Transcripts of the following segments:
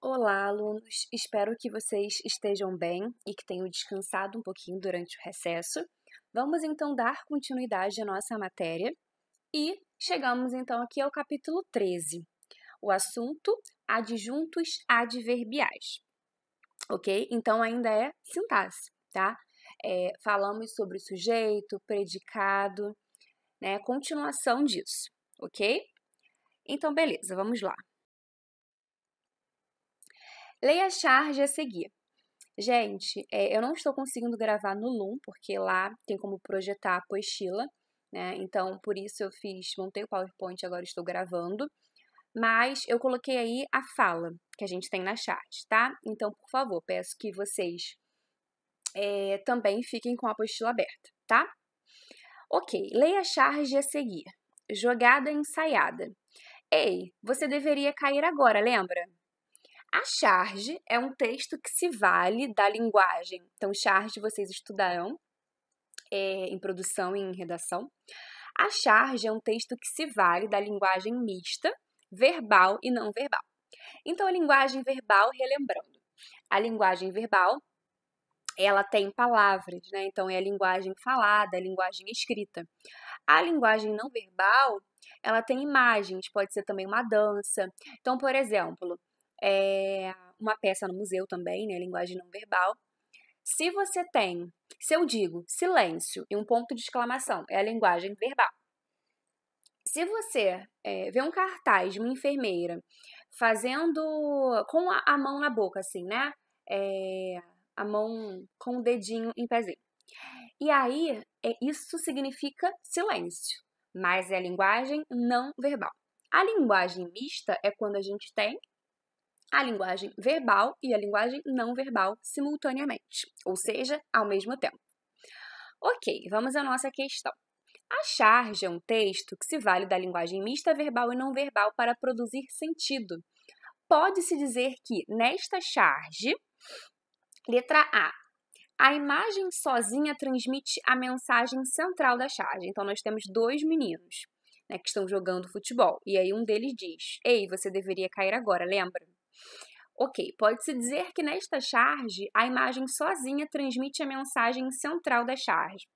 Olá, alunos! Espero que vocês estejam bem e que tenham descansado um pouquinho durante o recesso. Vamos então dar continuidade à nossa matéria e chegamos então aqui ao capítulo 13, o assunto adjuntos adverbiais, ok? Então ainda é sintaxe, tá? Falamos sobre sujeito, predicado, né? Continuação disso, ok? Então, beleza, vamos lá. Leia a charge a seguir. Gente, eu não estou conseguindo gravar no Loom, porque lá tem como projetar a apostila, né? Então, por isso eu montei o PowerPoint, agora estou gravando. Mas eu coloquei aí a fala que a gente tem na chat, tá? Então, por favor, peço que vocês também fiquem com a apostila aberta, tá? Ok, leia a charge a seguir. Jogada ensaiada. Ei, você deveria cair agora, lembra? A charge é um texto que se vale da linguagem. Então, charge vocês estudarão em produção e em redação. A charge é um texto que se vale da linguagem mista, verbal e não verbal. Então, a linguagem verbal, relembrando, a linguagem verbal, ela tem palavras, né? Então, é a linguagem falada, a linguagem escrita. A linguagem não verbal, ela tem imagens, pode ser também uma dança. Então, por exemplo, uma peça no museu também, né? Linguagem não verbal. Se eu digo silêncio e um ponto de exclamação, é a linguagem verbal. Se você vê um cartaz de uma enfermeira fazendo com a mão na boca, assim, né? A mão com o dedinho em pezinho. E aí, isso significa silêncio, mas é a linguagem não verbal. A linguagem mista é quando a gente tem a linguagem verbal e a linguagem não verbal simultaneamente, ou seja, ao mesmo tempo. Ok, vamos à nossa questão. A charge é um texto que se vale da linguagem mista, verbal e não verbal para produzir sentido. Pode-se dizer que, nesta charge, letra A imagem sozinha transmite a mensagem central da charge. Então, nós temos dois meninos, né, que estão jogando futebol. E aí um deles diz, ei, você deveria cair agora, lembra? Ok, pode-se dizer que nesta charge, a imagem sozinha transmite a mensagem central da charge.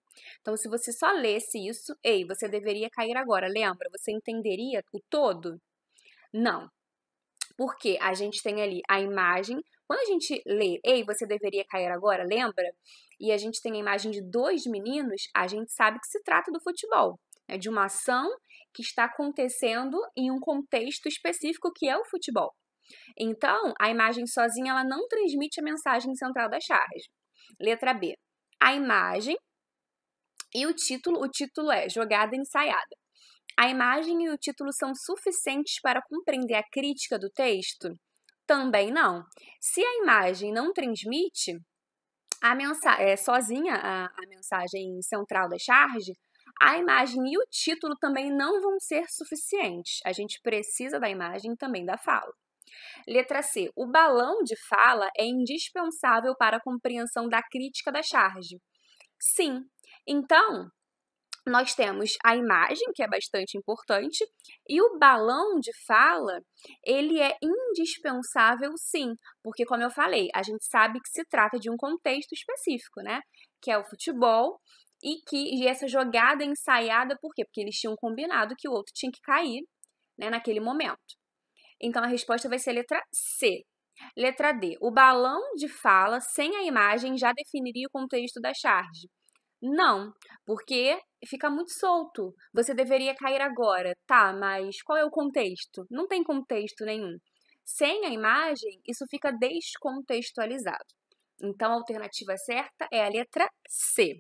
Então, se você só lesse isso, ei, você deveria cair agora, lembra? Você entenderia o todo? Não, porque a gente tem ali a imagem. Quando a gente lê, ei, você deveria cair agora, lembra? E a gente tem a imagem de dois meninos, a gente sabe que se trata do futebol, né? De uma ação que está acontecendo em um contexto específico que é o futebol. Então, a imagem sozinha ela não transmite a mensagem central da charge. Letra B. A imagem e o título é Jogada Ensaiada. A imagem e o título são suficientes para compreender a crítica do texto? Também não. Se a imagem não transmite sozinha a mensagem central da charge, a imagem e o título também não vão ser suficientes. A gente precisa da imagem e também da fala. Letra C. O balão de fala é indispensável para a compreensão da crítica da charge. Sim. Então, nós temos a imagem, que é bastante importante, e o balão de fala, ele é indispensável sim, porque como eu falei, a gente sabe que se trata de um contexto específico, né? Que é o futebol, e essa jogada ensaiada, por quê? Porque eles tinham combinado que o outro tinha que cair, né, naquele momento. Então, a resposta vai ser a letra C. Letra D. O balão de fala sem a imagem já definiria o contexto da charge. Não, porque fica muito solto. Você deveria cair agora. Tá, mas qual é o contexto? Não tem contexto nenhum. Sem a imagem, isso fica descontextualizado. Então, a alternativa certa é a letra C.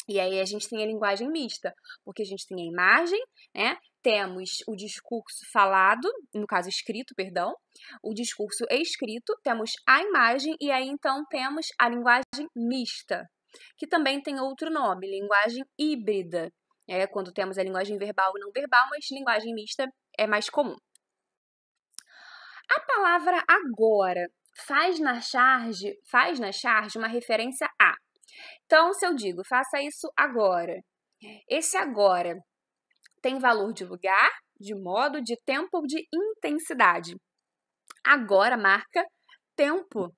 E aí a gente tem a linguagem mista, porque a gente tem a imagem, né? Temos o discurso falado, no caso escrito, perdão, o discurso escrito, temos a imagem e aí então temos a linguagem mista, que também tem outro nome, linguagem híbrida, quando temos a linguagem verbal e não verbal, mas linguagem mista é mais comum. A palavra agora faz na charge uma referência a. Então, se eu digo, faça isso agora, esse agora tem valor de lugar, de modo, de tempo ou de intensidade? Agora marca tempo,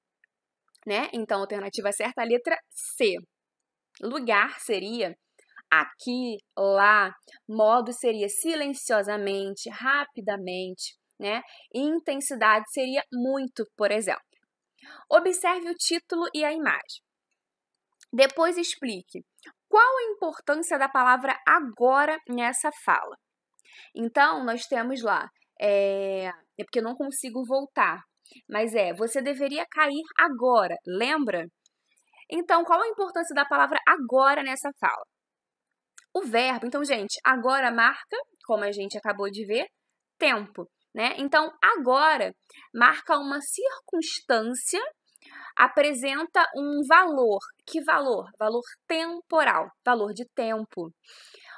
né? Então, a alternativa certa é a letra C. Lugar seria aqui, lá. Modo seria silenciosamente, rapidamente, né? E intensidade seria muito, por exemplo. Observe o título e a imagem. Depois explique qual a importância da palavra agora nessa fala. Então, nós temos lá, é porque eu não consigo voltar, mas você deveria cair agora, lembra? Então, qual a importância da palavra agora nessa fala? O verbo, então, gente, agora marca, como a gente acabou de ver, tempo, né? Então, agora marca uma circunstância, apresenta um valor. Que valor? Valor temporal, valor de tempo.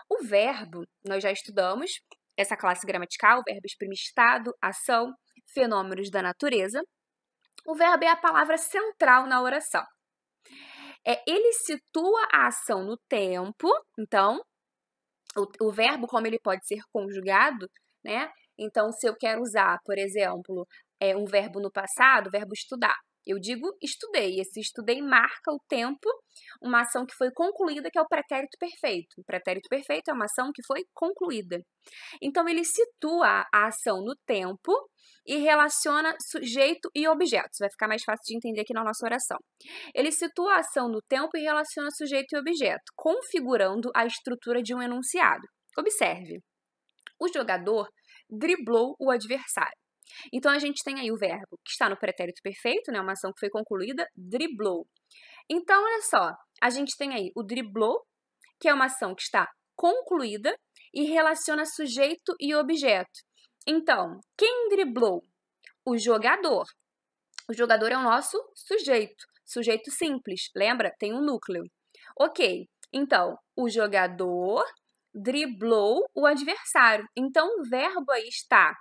O verbo, nós já estudamos essa classe gramatical, o verbo exprime estado, ação, fenômenos da natureza. O verbo é a palavra central na oração. Ele situa a ação no tempo, então, o verbo, como ele pode ser conjugado, né? Então, se eu quero usar, por exemplo, um verbo no passado, o verbo estudar. Eu digo estudei. Esse estudei marca o tempo, uma ação que foi concluída, que é o pretérito perfeito. O pretérito perfeito é uma ação que foi concluída. Então, ele situa a ação no tempo e relaciona sujeito e objeto. Isso vai ficar mais fácil de entender aqui na nossa oração. Ele situa a ação no tempo e relaciona sujeito e objeto, configurando a estrutura de um enunciado. Observe. O jogador driblou o adversário. Então, a gente tem aí o verbo que está no pretérito perfeito, né? Uma ação que foi concluída, driblou. Então, olha só, a gente tem aí o driblou, que é uma ação que está concluída e relaciona sujeito e objeto. Então, quem driblou? O jogador. O jogador é o nosso sujeito, sujeito simples, lembra? Tem um núcleo. Ok, então, o jogador driblou o adversário. Então, o verbo aí está.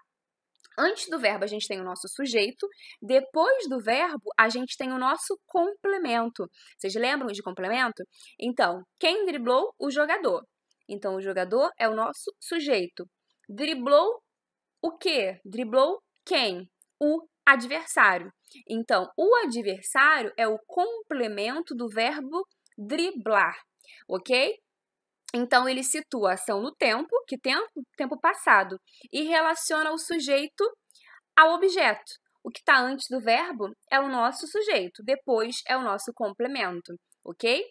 Antes do verbo, a gente tem o nosso sujeito. Depois do verbo, a gente tem o nosso complemento. Vocês lembram de complemento? Então, quem driblou? O jogador. Então, o jogador é o nosso sujeito. Driblou o quê? Driblou quem? O adversário. Então, o adversário é o complemento do verbo driblar, ok? Então, ele situa a ação no tempo, que tempo? Tempo passado, e relaciona o sujeito ao objeto. O que está antes do verbo é o nosso sujeito, depois é o nosso complemento, ok?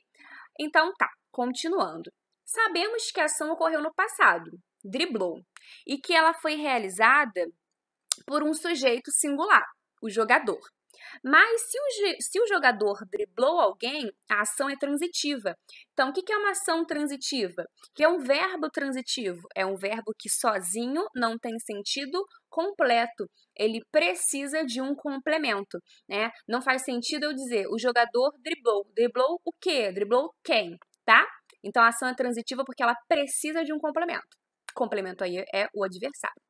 Então, tá, continuando. Sabemos que a ação ocorreu no passado, driblou, e que ela foi realizada por um sujeito singular, o jogador. Mas se o jogador driblou alguém, a ação é transitiva. Então, o que é uma ação transitiva? Que é um verbo transitivo. É um verbo que sozinho não tem sentido completo. Ele precisa de um complemento, né? Não faz sentido eu dizer o jogador driblou. Driblou o quê? Driblou quem, tá? Então, a ação é transitiva porque ela precisa de um complemento. O complemento aí é o adversário.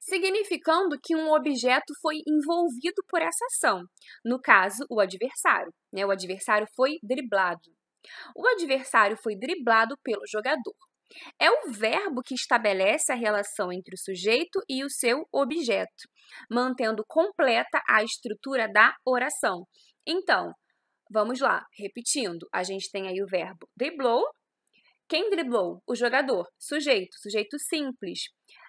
Significando que um objeto foi envolvido por essa ação. No caso, o adversário, né? O adversário foi driblado. O adversário foi driblado pelo jogador. É o verbo que estabelece a relação entre o sujeito e o seu objeto, mantendo completa a estrutura da oração. Então, vamos lá, repetindo. A gente tem aí o verbo driblou. Quem driblou? O jogador. Sujeito, sujeito simples.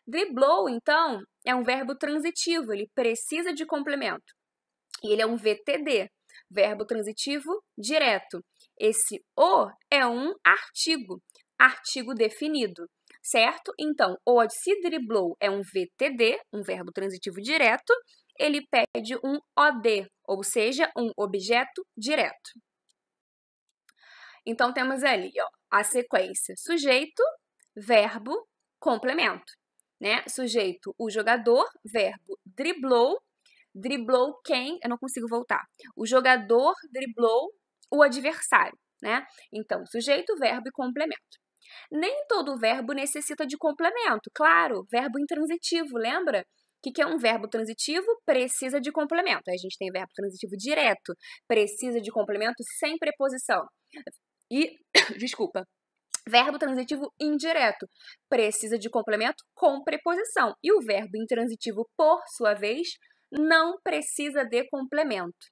Driblou, então, é um verbo transitivo, ele precisa de complemento. E ele é um VTD, verbo transitivo direto. Esse o é um artigo definido, certo? Então, se driblou é um VTD, um verbo transitivo direto, ele pede um OD, ou seja, um objeto direto. Então, temos ali a sequência sujeito, verbo, complemento. Né? Sujeito, o jogador, verbo, driblou. Driblou quem? Eu não consigo voltar. O jogador driblou o adversário, né? Então, sujeito, verbo e complemento. Nem todo verbo necessita de complemento. Claro, verbo intransitivo, lembra? O que é um verbo transitivo? Precisa de complemento. Aí a gente tem verbo transitivo direto, precisa de complemento sem preposição. E, desculpa, verbo transitivo indireto precisa de complemento com preposição. E o verbo intransitivo, por sua vez, não precisa de complemento.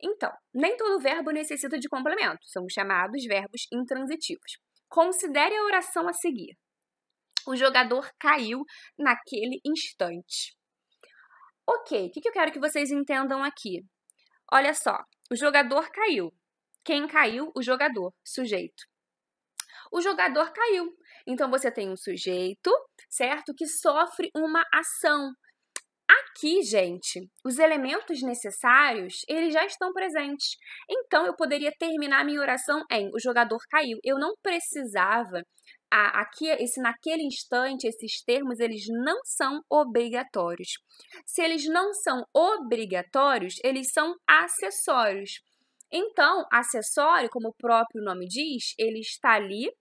Então, nem todo verbo necessita de complemento, são chamados verbos intransitivos. Considere a oração a seguir. O jogador caiu naquele instante. Ok, o que eu quero que vocês entendam aqui? Olha só, o jogador caiu. Quem caiu? O jogador, sujeito. O jogador caiu. Então, você tem um sujeito, certo? Que sofre uma ação. Aqui, gente, os elementos necessários, eles já estão presentes. Então, eu poderia terminar minha oração em o jogador caiu. Eu não precisava, naquele instante, esses termos, eles não são obrigatórios. Se eles não são obrigatórios, eles são acessórios. Então, acessório, como o próprio nome diz, ele está ali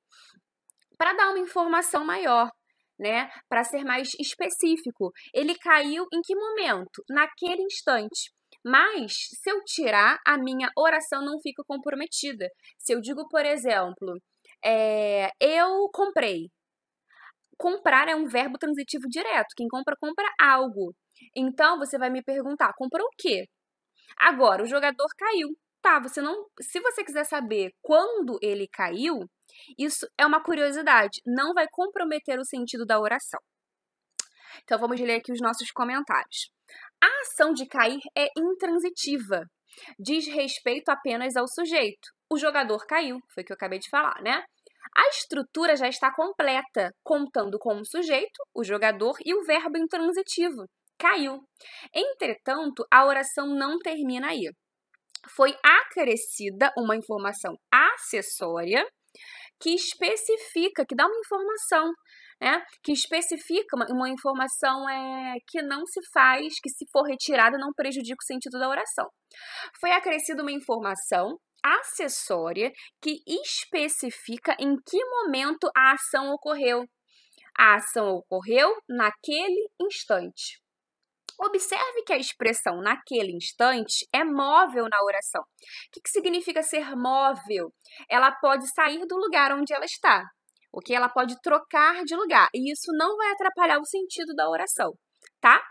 para dar uma informação maior, né? Para ser mais específico. Ele caiu em que momento? Naquele instante. Mas, se eu tirar, a minha oração não fica comprometida. Se eu digo, por exemplo, eu comprei. Comprar é um verbo transitivo direto. Quem compra, compra algo. Então, você vai me perguntar, comprou o quê? Agora, o jogador caiu. Tá, se você quiser saber quando ele caiu, isso é uma curiosidade, não vai comprometer o sentido da oração. Então, vamos ler aqui os nossos comentários. A ação de cair é intransitiva, diz respeito apenas ao sujeito. O jogador caiu, foi o que eu acabei de falar, né? A estrutura já está completa, contando com o sujeito, o jogador e o verbo intransitivo, caiu. Entretanto, a oração não termina aí. Foi acrescida uma informação acessória que especifica, que dá uma informação, né? Que especifica uma informação que não se faz, que se for retirada não prejudica o sentido da oração. Foi acrescida uma informação acessória que especifica em que momento a ação ocorreu. A ação ocorreu naquele instante. Observe que a expressão naquele instante é móvel na oração. O que significa ser móvel? Ela pode sair do lugar onde ela está, ok? Ela pode trocar de lugar e isso não vai atrapalhar o sentido da oração, tá?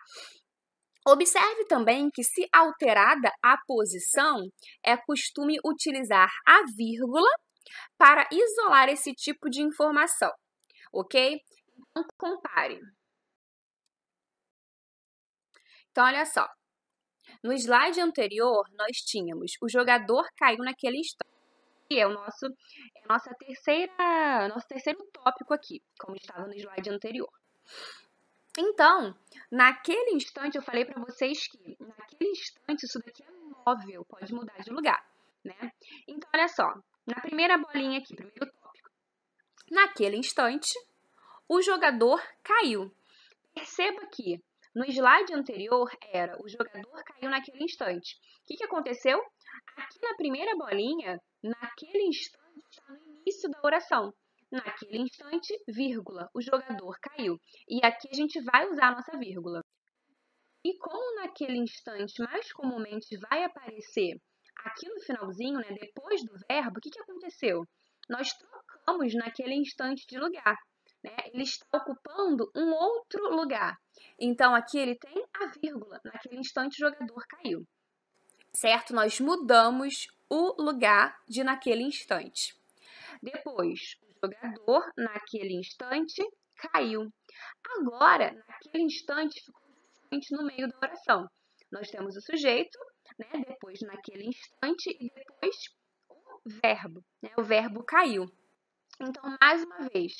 Observe também que, se alterada a posição, é costume utilizar a vírgula para isolar esse tipo de informação, ok? Então, compare. Então, olha só. No slide anterior, nós tínhamos o jogador caiu naquele instante. Que é nosso terceiro tópico aqui, como estava no slide anterior. Então, naquele instante, eu falei para vocês que, naquele instante, isso daqui é móvel, pode mudar de lugar, né? Então, olha só, na primeira bolinha aqui, primeiro tópico. Naquele instante, o jogador caiu. Perceba que no slide anterior era o jogador caiu naquele instante. O que aconteceu? Aqui na primeira bolinha, naquele instante, está no início da oração. Naquele instante, vírgula, o jogador caiu. E aqui a gente vai usar a nossa vírgula. E como naquele instante mais comumente vai aparecer aqui no finalzinho, né, depois do verbo, o que aconteceu? Nós trocamos naquele instante de lugar. Né? Ele está ocupando um outro lugar. Então, aqui ele tem a vírgula. Naquele instante, o jogador caiu. Certo? Nós mudamos o lugar de naquele instante. Depois, o jogador, naquele instante, caiu. Agora, naquele instante, ficou justamente no meio da oração. Nós temos o sujeito, né? Depois, naquele instante, e depois o verbo. Né? O verbo caiu. Então, mais uma vez,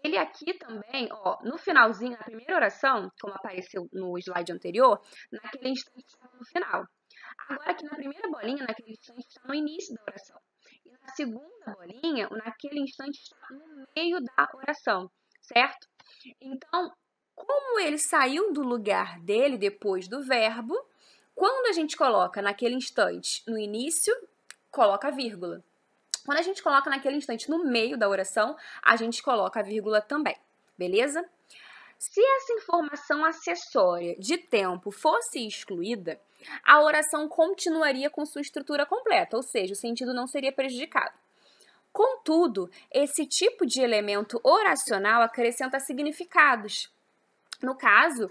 ele aqui também, ó, no finalzinho, na primeira oração, como apareceu no slide anterior, naquele instante está no final. Agora, aqui na primeira bolinha, naquele instante está no início da oração. E na segunda bolinha, naquele instante está no meio da oração, certo? Então, como ele saiu do lugar dele depois do verbo, quando a gente coloca naquele instante no início, coloca a vírgula. Quando a gente coloca naquele instante no meio da oração, a gente coloca a vírgula também, beleza? Se essa informação acessória de tempo fosse excluída, a oração continuaria com sua estrutura completa, ou seja, o sentido não seria prejudicado. Contudo, esse tipo de elemento oracional acrescenta significados. No caso,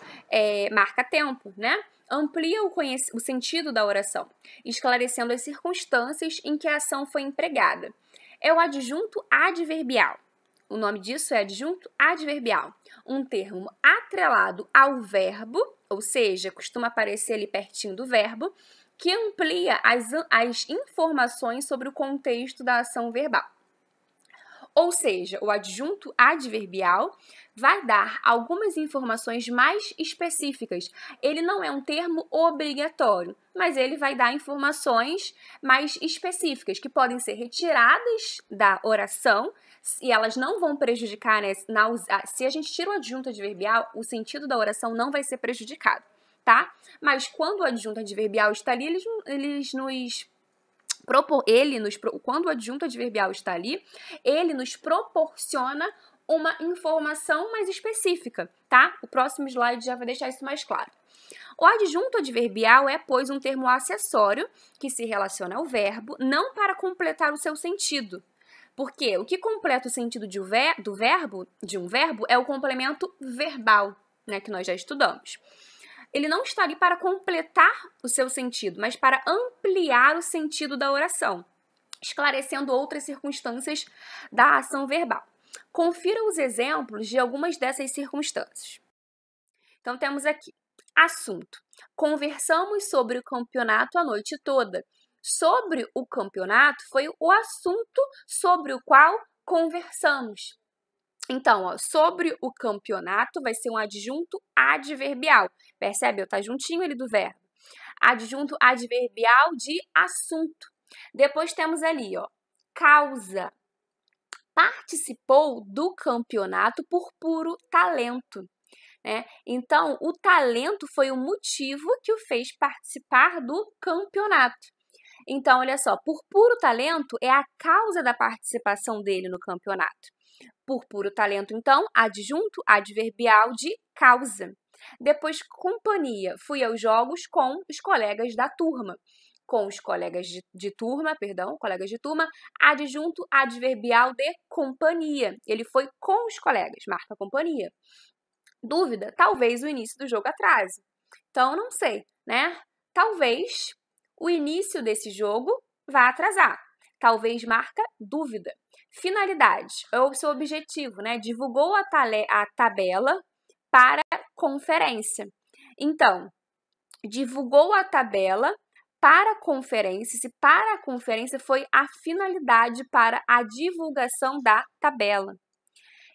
marca tempo, né? Amplia o sentido da oração, esclarecendo as circunstâncias em que a ação foi empregada. É o adjunto adverbial. O nome disso é adjunto adverbial, um termo atrelado ao verbo, ou seja, costuma aparecer ali pertinho do verbo, que amplia as informações sobre o contexto da ação verbal. Ou seja, o adjunto adverbial vai dar algumas informações mais específicas. Ele não é um termo obrigatório, mas ele vai dar informações mais específicas que podem ser retiradas da oração e elas não vão prejudicar, né? Se a gente tira o adjunto adverbial, o sentido da oração não vai ser prejudicado, tá? Mas quando o adjunto adverbial está ali, quando o adjunto adverbial está ali, ele nos proporciona uma informação mais específica, tá? O próximo slide já vai deixar isso mais claro. O adjunto adverbial é, pois, um termo acessório que se relaciona ao verbo, não para completar o seu sentido. Porque o que completa o sentido de um verbo é o complemento verbal, né, que nós já estudamos. Ele não está ali para completar o seu sentido, mas para ampliar o sentido da oração, esclarecendo outras circunstâncias da ação verbal. Confira os exemplos de algumas dessas circunstâncias. Então, temos aqui, assunto. Conversamos sobre o campeonato a noite toda. Sobre o campeonato foi o assunto sobre o qual conversamos. Então, ó, sobre o campeonato vai ser um adjunto adverbial. Percebe? Tá juntinho ali do verbo. Adjunto adverbial de assunto. Depois temos ali, ó, causa. Participou do campeonato por puro talento, né? Então, o talento foi o motivo que o fez participar do campeonato. Então, olha só, por puro talento é a causa da participação dele no campeonato. Por puro talento, então, adjunto adverbial de causa. Depois, companhia. Fui aos jogos com os colegas da turma. Com os colegas colegas de turma, adjunto adverbial de companhia. Ele foi com os colegas, marca companhia. Dúvida, talvez o início do jogo atrase. Então, não sei, né? Talvez o início desse jogo vá atrasar. Talvez marca dúvida. Finalidade, é o seu objetivo, né? Divulgou a tabela para conferência. Então, divulgou a tabela para a conferência, se para a conferência foi a finalidade para a divulgação da tabela.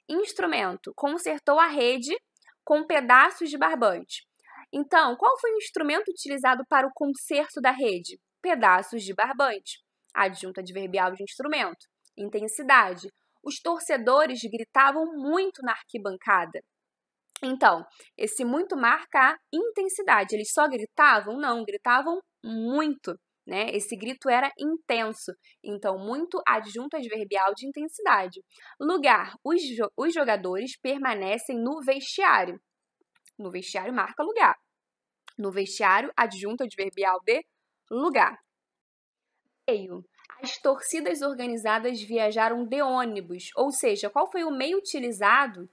Instrumento, consertou a rede com pedaços de barbante. Então, qual foi o instrumento utilizado para o conserto da rede? Pedaços de barbante. Adjunto adverbial de instrumento. Intensidade. Os torcedores gritavam muito na arquibancada. Então, esse muito marca a intensidade. Eles só gritavam? Não, gritavam muito, né? Esse grito era intenso. Então, muito adjunto adverbial de intensidade. Lugar. Os jogadores permanecem no vestiário. No vestiário marca lugar. No vestiário, adjunto adverbial de lugar. Meio. As torcidas organizadas viajaram de ônibus, ou seja, qual foi o meio utilizado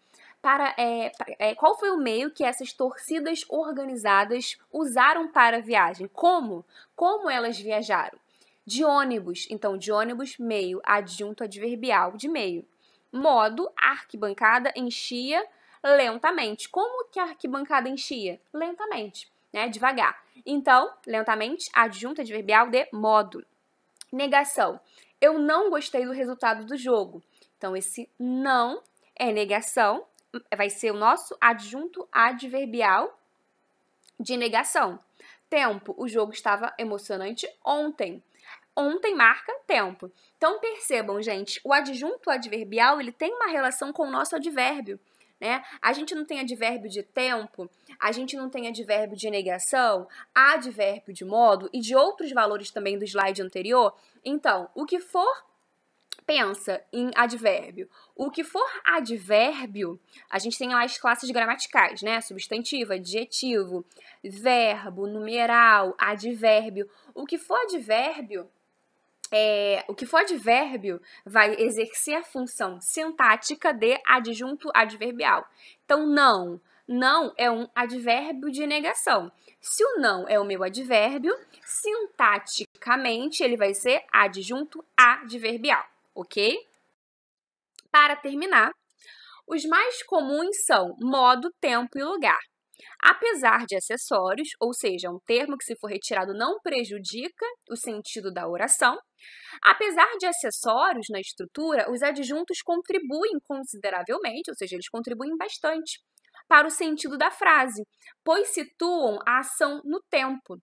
qual foi o meio que essas torcidas organizadas usaram para a viagem? Como? Como elas viajaram? De ônibus. Então, de ônibus, meio, adjunto adverbial de meio. Modo, a arquibancada enchia lentamente. Como que a arquibancada enchia? Lentamente, né? Devagar. Então, lentamente, adjunto adverbial de modo. Negação. Eu não gostei do resultado do jogo. Então, esse não é negação. Vai ser o nosso adjunto adverbial de negação. Tempo, o jogo estava emocionante ontem. Ontem marca tempo. Então, percebam, gente, o adjunto adverbial, ele tem uma relação com o nosso advérbio, né? A gente não tem advérbio de tempo, a gente não tem advérbio de negação, advérbio de modo e de outros valores também do slide anterior. Então, o que for pensa em advérbio. O que for advérbio, a gente tem lá as classes gramaticais, né? Substantivo, adjetivo, verbo, numeral, advérbio. O que for advérbio vai exercer a função sintática de adjunto adverbial. Então, não é um advérbio de negação. Se o não é o meu advérbio, sintaticamente ele vai ser adjunto adverbial, ok? Para terminar, os mais comuns são modo, tempo e lugar. Apesar de acessórios, ou seja, um termo que se for retirado não prejudica o sentido da oração, apesar de acessórios na estrutura, os adjuntos contribuem consideravelmente, ou seja, eles contribuem bastante para o sentido da frase, pois situam a ação no tempo.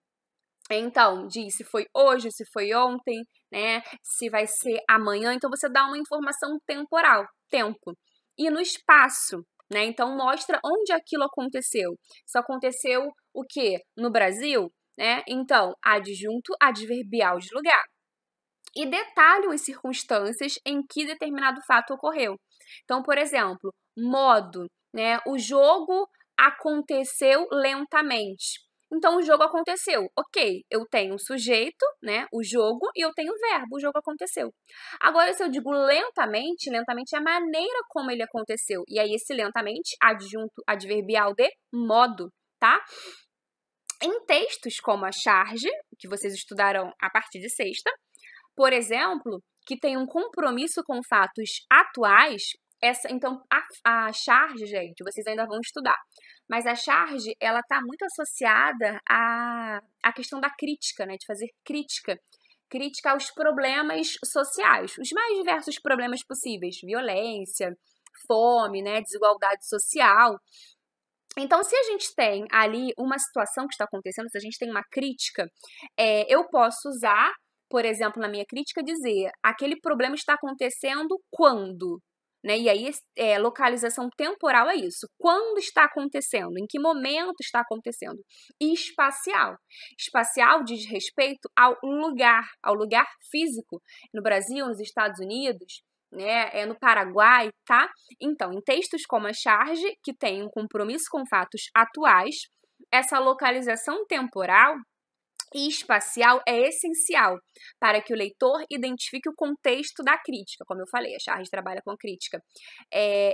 Então, diz se foi hoje, se foi ontem, né? Se vai ser amanhã. Então, você dá uma informação temporal, tempo. E no espaço, né? Então, mostra onde aquilo aconteceu. Isso aconteceu o quê? No Brasil, né? Então, adjunto adverbial de lugar. E detalham as circunstâncias em que determinado fato ocorreu. Então, por exemplo, modo, né? O jogo aconteceu lentamente. Então, o jogo aconteceu. Ok, eu tenho um sujeito, né? O jogo, e eu tenho o verbo, o jogo aconteceu. Agora, se eu digo lentamente, lentamente é a maneira como ele aconteceu. E aí, esse lentamente, adjunto adverbial de modo, tá? Em textos como a charge, que vocês estudarão a partir de sexta, por exemplo, que tem um compromisso com fatos atuais, então a charge, gente, vocês ainda vão estudar, mas a charge, ela está muito associada à questão da crítica, né, de fazer crítica aos problemas sociais, os mais diversos problemas possíveis, violência, fome, né, desigualdade social. Então, se a gente tem ali uma situação que está acontecendo, se a gente tem uma crítica, eu posso usar, por exemplo, na minha crítica, dizer aquele problema está acontecendo quando, né? E aí, localização temporal é isso. Quando está acontecendo? Em que momento está acontecendo? E espacial. Espacial diz respeito ao lugar físico. No Brasil, nos Estados Unidos, né, no Paraguai, tá? Então, em textos como a charge, que tem um compromisso com fatos atuais, essa localização temporal e espacial é essencial para que o leitor identifique o contexto da crítica, como eu falei, a charge trabalha com crítica.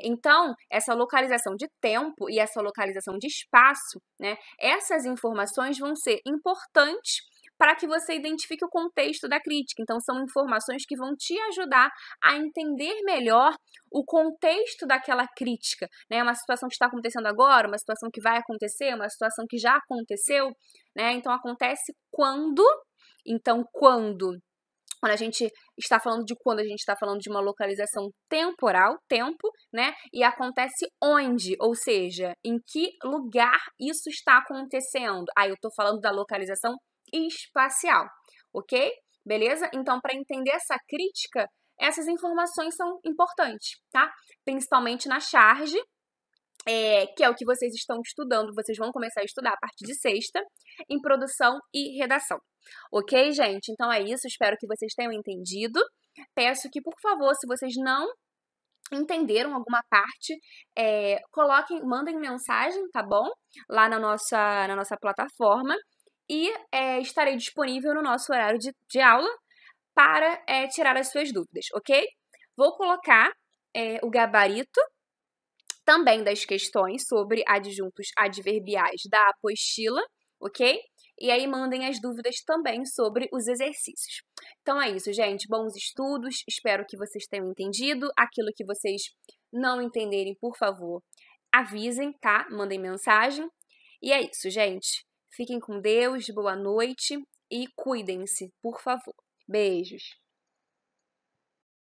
Então, essa localização de tempo e essa localização de espaço, né, essas informações vão ser importantes para que você identifique o contexto da crítica. Então, são informações que vão te ajudar a entender melhor o contexto daquela crítica, né? Uma situação que está acontecendo agora, uma situação que vai acontecer, uma situação que já aconteceu, né? Então, acontece quando. Então, quando a gente está falando de quando a gente está falando de uma localização temporal, tempo, né? E acontece onde, ou seja, em que lugar isso está acontecendo. Aí eu tô falando da localização espacial, ok? Beleza? Então, para entender essa crítica, essas informações são importantes, tá? Principalmente na charge, que é o que vocês estão estudando, vocês vão começar a estudar a partir de sexta, em produção e redação. Ok, gente? Então é isso, espero que vocês tenham entendido. Peço que, por favor, se vocês não entenderam alguma parte, mandem mensagem, tá bom? Lá na nossa plataforma. E estarei disponível no nosso horário de aula para tirar as suas dúvidas, ok? Vou colocar o gabarito também das questões sobre adjuntos adverbiais da apostila, ok? E aí mandem as dúvidas também sobre os exercícios. Então é isso, gente. Bons estudos. Espero que vocês tenham entendido. Aquilo que vocês não entenderem, por favor, avisem, tá? Mandem mensagem. E é isso, gente. Fiquem com Deus, boa noite e cuidem-se, por favor. Beijos!